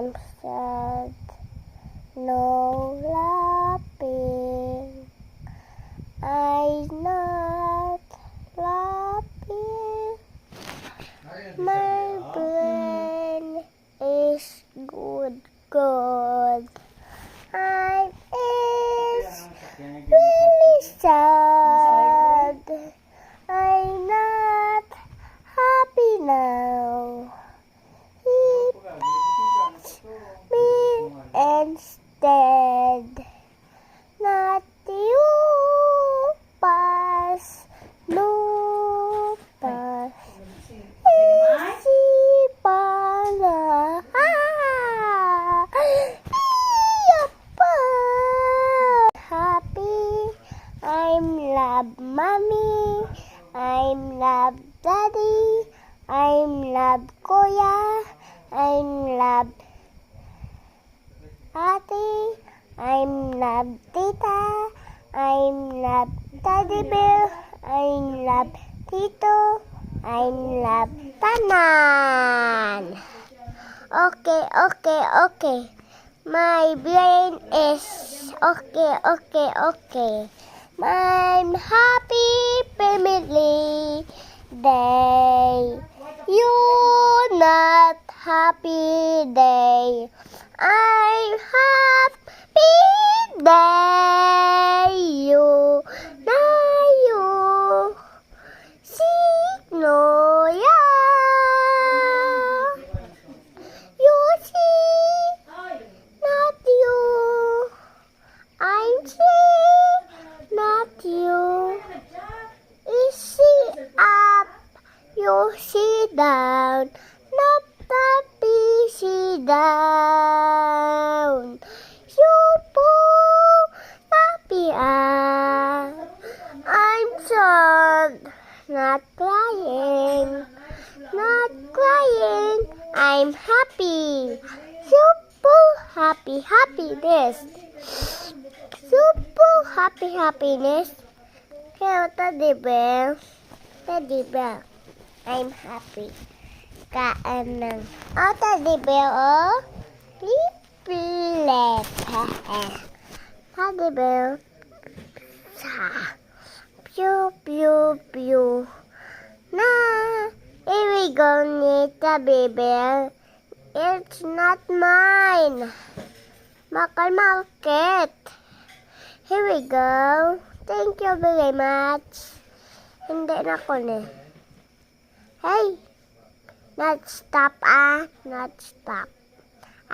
I'm sad. No laughing. I'm not laughing. My brain is good. I is really sad. I'm not happy now. It's me instead. Not you, pass, no pass. Easy pala. Happy. I'm love mommy. I'm love daddy. I'm love kuya. I'm love ate. I'm love tita. I'm love daddy bear. I'm love tito. I'm love tanan. Okay. My brain is okay. I'm happy family day. You not happy day. I'm happy day. You sick no yeah. You see not you. I'm sick not you. Is she up? You sit down. Not happy, sit down. You poo happy I'm sad. Not crying. I'm happy. Super happiness. Super happiness. Kaya teddy bear. I'm happy. Kaanang. Teddy bear, oh. Liplet. Teddy bear. Pew. Nah. Here we go, teddy bear. It's not mine. Market. Here we go. Thank you very much. Hindi na ko na. Hey! Not stop.